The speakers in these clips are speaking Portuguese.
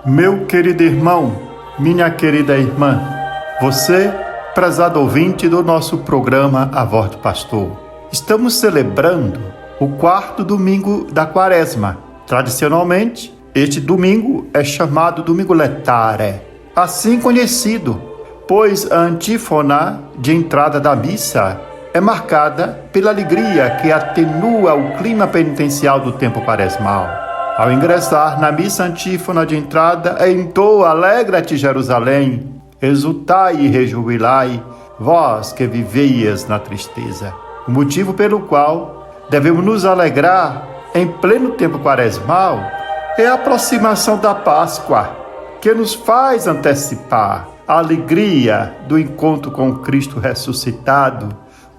Meu querido irmão, minha querida irmã, você, prezado ouvinte do nosso programa A Voz do Pastor, estamos celebrando o 4º domingo da Quaresma. Tradicionalmente, este domingo é chamado Domingo Letare, assim conhecido, pois a antífona de entrada da missa é marcada pela alegria que atenua o clima penitencial do tempo quaresmal. Ao ingressar na missa antífona de entrada, entoa: Alegra-te, Jerusalém, exultai e rejubilai, vós que viveias na tristeza. O motivo pelo qual devemos nos alegrar em pleno tempo quaresmal é a aproximação da Páscoa, que nos faz antecipar a alegria do encontro com o Cristo ressuscitado,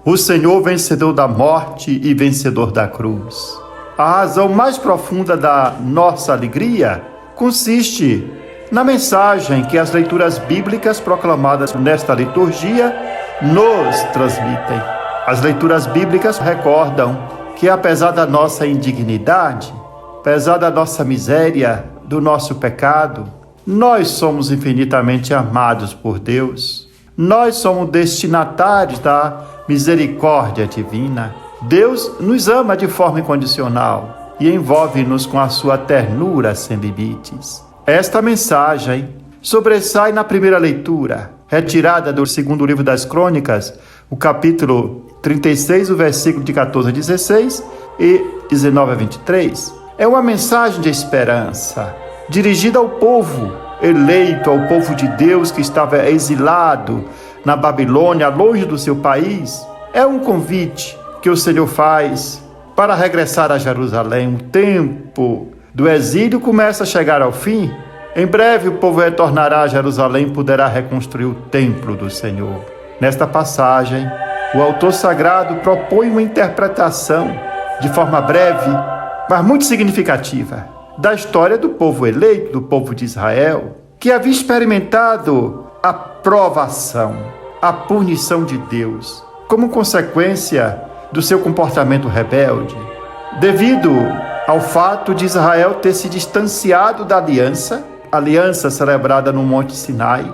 o Senhor vencedor da morte e vencedor da cruz. A razão mais profunda da nossa alegria consiste na mensagem que as leituras bíblicas proclamadas nesta liturgia nos transmitem. As leituras bíblicas recordam que, apesar da nossa indignidade, apesar da nossa miséria, do nosso pecado, nós somos infinitamente amados por Deus. Nós somos destinatários da misericórdia divina. Deus nos ama de forma incondicional e envolve-nos com a sua ternura sem limites. Esta mensagem sobressai na primeira leitura, retirada do segundo livro das Crônicas, o capítulo 36, o versículo de 14 a 16 e 19 a 23. É uma mensagem de esperança, dirigida ao povo eleito, ao povo de Deus que estava exilado na Babilônia, longe do seu país. É um convite que o Senhor faz para regressar a Jerusalém. O tempo do exílio começa a chegar ao fim. Em breve o povo retornará a Jerusalém e poderá reconstruir o templo do Senhor. Nesta passagem, o autor sagrado propõe uma interpretação de forma breve, mas muito significativa, da história do povo eleito, do povo de Israel, que havia experimentado a provação, a punição de Deus, como consequência do seu comportamento rebelde, devido ao fato de Israel ter se distanciado da aliança celebrada no Monte Sinai.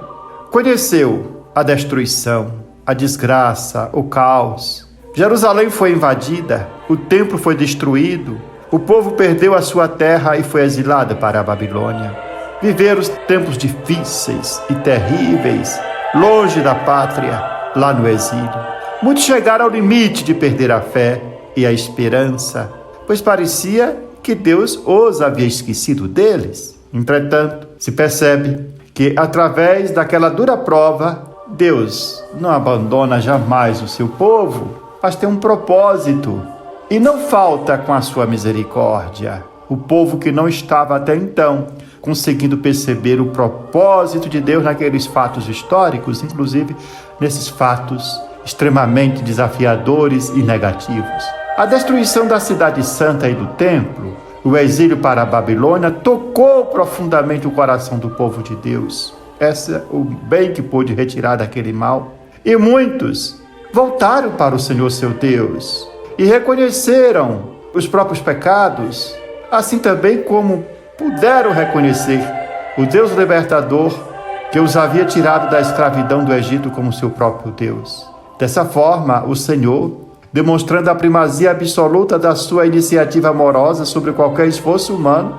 Conheceu a destruição, a desgraça, o caos. Jerusalém foi invadida, o templo foi destruído, o povo perdeu a sua terra e foi exilado para a Babilônia. Viveram os tempos difíceis e terríveis, longe da pátria, lá no exílio. Muitos chegaram ao limite de perder a fé e a esperança, pois parecia que Deus os havia esquecido deles. Entretanto, se percebe que, através daquela dura prova, Deus não abandona jamais o seu povo, mas tem um propósito e não falta com a sua misericórdia. O povo que não estava até então conseguindo perceber o propósito de Deus naqueles fatos históricos, inclusive nesses fatos extremamente desafiadores e negativos. A destruição da cidade santa e do templo, o exílio para a Babilônia, tocou profundamente o coração do povo de Deus. Esse é o bem que pôde retirar daquele mal. E muitos voltaram para o Senhor seu Deus e reconheceram os próprios pecados, assim também como puderam reconhecer o Deus libertador que os havia tirado da escravidão do Egito como seu próprio Deus. Dessa forma, o Senhor, demonstrando a primazia absoluta da sua iniciativa amorosa sobre qualquer esforço humano,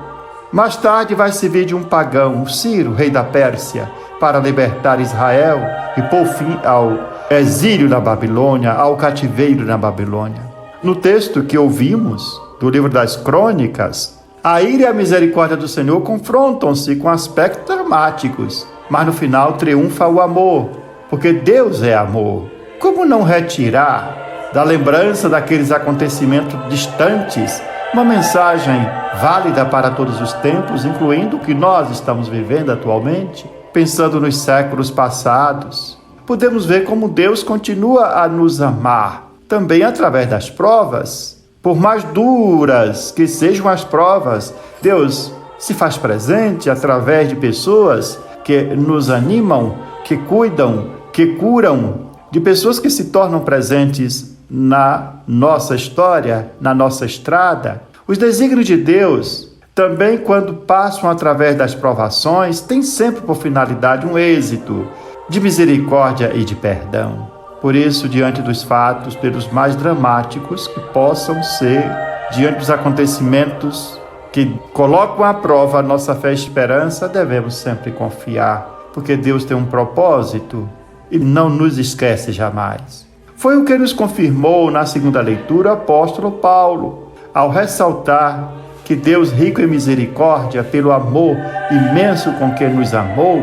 mais tarde vai servir de um pagão, Ciro, rei da Pérsia, para libertar Israel e pôr fim ao exílio na Babilônia, ao cativeiro na Babilônia. No texto que ouvimos, do livro das Crônicas, a ira e a misericórdia do Senhor confrontam-se com aspectos dramáticos, mas no final triunfa o amor, porque Deus é amor. Como não retirar da lembrança daqueles acontecimentos distantes uma mensagem válida para todos os tempos, incluindo o que nós estamos vivendo atualmente? Pensando nos séculos passados, podemos ver como Deus continua a nos amar, também através das provas. Por mais duras que sejam as provas, Deus se faz presente através de pessoas que nos animam, que cuidam, que curam, de pessoas que se tornam presentes na nossa história, na nossa estrada. Os desígnios de Deus também quando passam através das provações, têm sempre por finalidade um êxito de misericórdia e de perdão. Por isso, diante dos fatos, pelos mais dramáticos que possam ser, diante dos acontecimentos que colocam à prova a nossa fé e esperança, devemos sempre confiar, porque Deus tem um propósito e não nos esquece jamais. Foi o que nos confirmou na segunda leitura o apóstolo Paulo, ao ressaltar que Deus, rico em misericórdia, pelo amor imenso com que nos amou,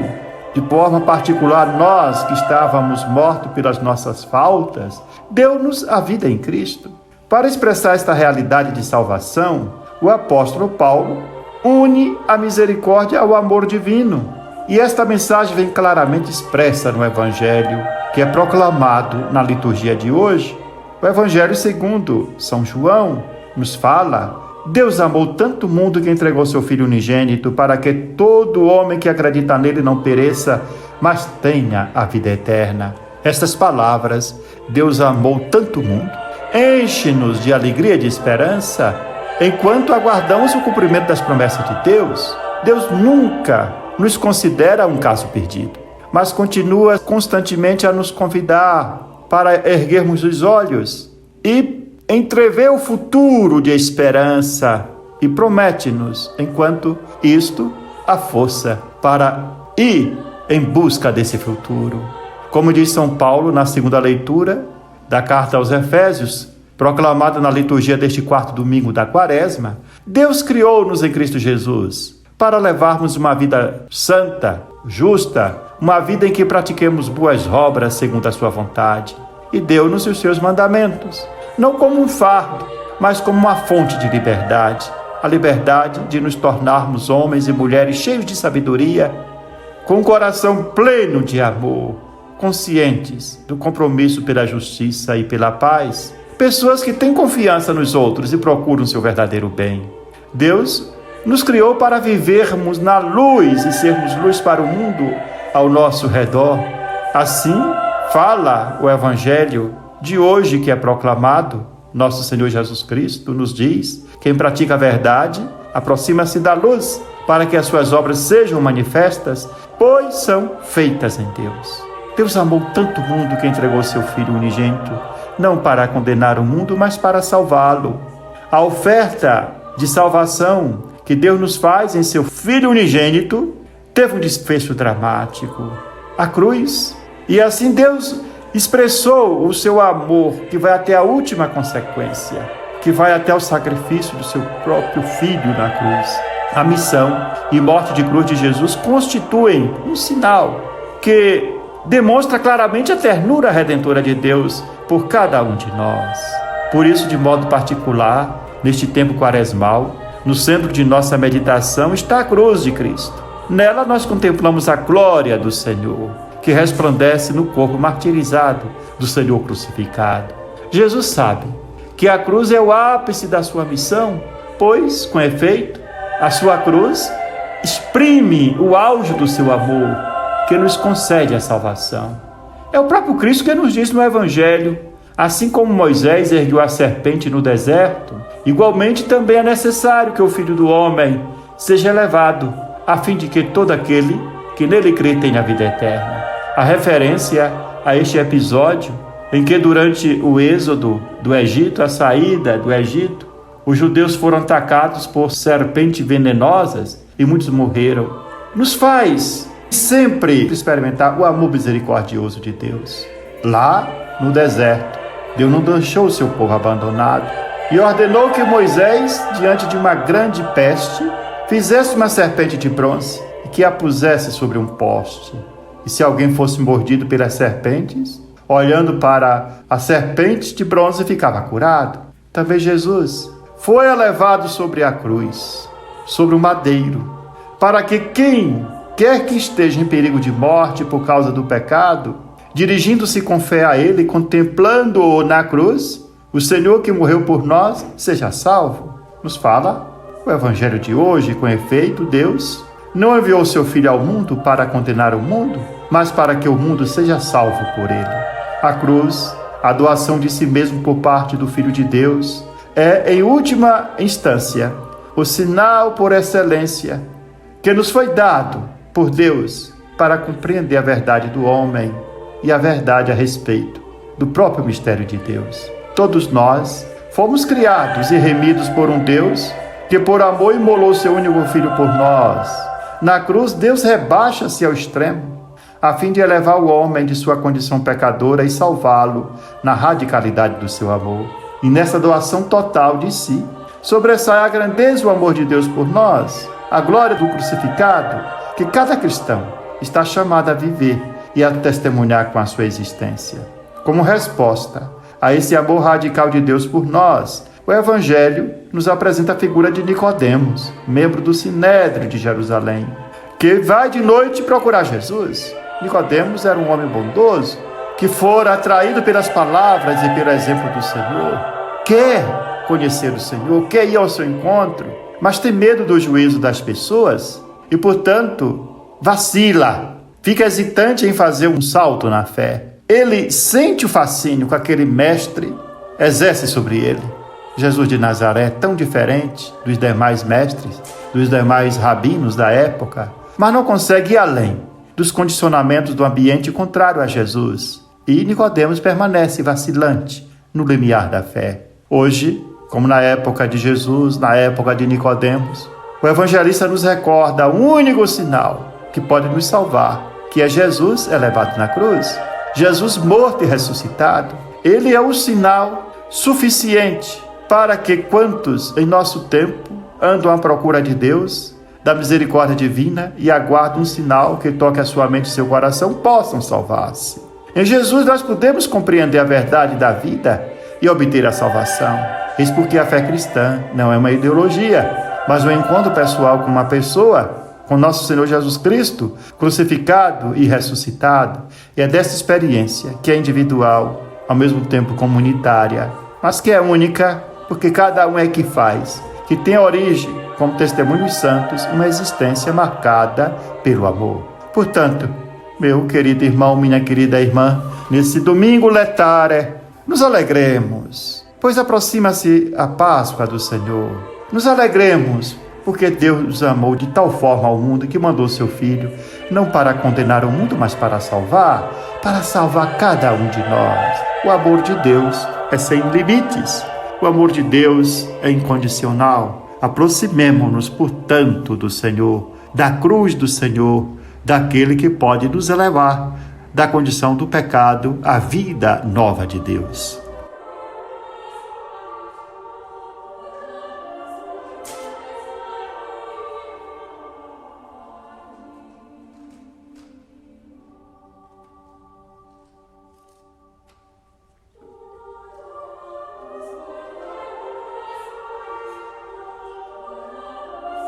de forma particular nós que estávamos mortos pelas nossas faltas, deu-nos a vida em Cristo. Para expressar esta realidade de salvação, o apóstolo Paulo une a misericórdia ao amor divino. E esta mensagem vem claramente expressa no Evangelho, que é proclamado na liturgia de hoje. O Evangelho segundo São João nos fala: Deus amou tanto o mundo que entregou seu Filho unigênito para que todo homem que acredita nele não pereça, mas tenha a vida eterna. Estas palavras, Deus amou tanto o mundo, enche-nos de alegria e de esperança enquanto aguardamos o cumprimento das promessas de Deus. Deus nunca nos considera um caso perdido, mas continua constantemente a nos convidar para erguermos os olhos e entrever o futuro de esperança e promete-nos, enquanto isto, a força para ir em busca desse futuro. Como diz São Paulo na segunda leitura da carta aos Efésios, proclamada na liturgia deste quarto domingo da Quaresma, Deus criou-nos em Cristo Jesus para levarmos uma vida santa, justa, uma vida em que pratiquemos boas obras segundo a sua vontade, e deu-nos os seus mandamentos, não como um fardo, mas como uma fonte de liberdade, a liberdade de nos tornarmos homens e mulheres cheios de sabedoria, com um coração pleno de amor, conscientes do compromisso pela justiça e pela paz, pessoas que têm confiança nos outros e procuram seu verdadeiro bem. Deus nos criou para vivermos na luz e sermos luz para o mundo ao nosso redor. Assim, fala o Evangelho de hoje que é proclamado. Nosso Senhor Jesus Cristo nos diz: quem pratica a verdade aproxima-se da luz, para que as suas obras sejam manifestas, pois são feitas em Deus. Deus amou tanto o mundo que entregou seu Filho unigênito, não para condenar o mundo, mas para salvá-lo. A oferta de salvação que Deus nos faz em seu Filho unigênito teve um desfecho dramático, a cruz. E assim Deus expressou o seu amor, que vai até a última consequência, que vai até o sacrifício do seu próprio Filho na cruz. A missão e morte de cruz de Jesus constituem um sinal que demonstra claramente a ternura redentora de Deus por cada um de nós. Por isso, de modo particular, neste tempo quaresmal, no centro de nossa meditação está a cruz de Cristo. Nela nós contemplamos a glória do Senhor, que resplandece no corpo martirizado do Senhor crucificado. Jesus sabe que a cruz é o ápice da sua missão, pois, com efeito, a sua cruz exprime o auge do seu amor, que nos concede a salvação. É o próprio Cristo que nos diz no Evangelho: assim como Moisés ergueu a serpente no deserto, igualmente também é necessário que o Filho do Homem seja elevado, a fim de que todo aquele que nele crê tenha a vida eterna. A referência a este episódio em que, durante o êxodo do Egito, a saída do Egito, os judeus foram atacados por serpentes venenosas e muitos morreram, nos faz sempre experimentar o amor misericordioso de Deus. Lá no deserto, Deus não deixou o seu povo abandonado e ordenou que Moisés, diante de uma grande peste, fizesse uma serpente de bronze e que a pusesse sobre um poste. E se alguém fosse mordido pelas serpentes, olhando para a serpente de bronze, ficava curado. Também Jesus foi elevado sobre a cruz, sobre o madeiro, para que quem quer que esteja em perigo de morte por causa do pecado, dirigindo-se com fé a Ele, contemplando-o na cruz, o Senhor que morreu por nós, seja salvo. Nos fala o Evangelho de hoje. Com efeito, Deus não enviou seu Filho ao mundo para condenar o mundo, mas para que o mundo seja salvo por Ele. A cruz, a doação de si mesmo por parte do Filho de Deus, é, em última instância, o sinal por excelência que nos foi dado por Deus para compreender a verdade do homem e a verdade a respeito do próprio mistério de Deus. Todos nós fomos criados e remidos por um Deus que por amor imolou seu único filho por nós. Na cruz, Deus rebaixa-se ao extremo, a fim de elevar o homem de sua condição pecadora e salvá-lo na radicalidade do seu amor. E nessa doação total de si, sobressai a grandeza e o amor de Deus por nós, a glória do crucificado, que cada cristão está chamado a viver e a testemunhar com a sua existência. Como resposta a esse amor radical de Deus por nós, o Evangelho nos apresenta a figura de Nicodemos, membro do Sinédrio de Jerusalém, que vai de noite procurar Jesus. Nicodemos era um homem bondoso, que fora atraído pelas palavras e pelo exemplo do Senhor. Quer conhecer o Senhor, quer ir ao seu encontro, mas tem medo do juízo das pessoas e, portanto, vacila, fica hesitante em fazer um salto na fé. Ele sente o fascínio que aquele mestre exerce sobre ele. Jesus de Nazaré, tão diferente dos demais mestres, dos demais rabinos da época, mas não consegue ir além dos condicionamentos do ambiente contrário a Jesus. E Nicodemos permanece vacilante no limiar da fé. Hoje, como na época de Jesus, na época de Nicodemos, o evangelista nos recorda o único sinal que pode nos salvar, que é Jesus elevado na cruz, Jesus morto e ressuscitado. Ele é o sinal suficiente para que quantos em nosso tempo andam à procura de Deus, da misericórdia divina e aguardam um sinal que toque a sua mente e seu coração, possam salvar-se. Em Jesus nós podemos compreender a verdade da vida e obter a salvação. Eis porque a fé cristã não é uma ideologia, mas um encontro pessoal com uma pessoa, com nosso Senhor Jesus Cristo, crucificado e ressuscitado. E é dessa experiência, que é individual, ao mesmo tempo comunitária, mas que é única, porque cada um é que faz, que tem origem, como testemunhos santos, uma existência marcada pelo amor. Portanto, meu querido irmão, minha querida irmã, nesse domingo letare, nos alegremos, pois aproxima-se a Páscoa do Senhor. Nos alegremos, porque Deus nos amou de tal forma ao mundo que mandou seu Filho, não para condenar o mundo, mas para salvar cada um de nós. O amor de Deus é sem limites. O amor de Deus é incondicional. Aproximemo-nos, portanto, do Senhor, da cruz do Senhor, daquele que pode nos elevar da condição do pecado à vida nova de Deus.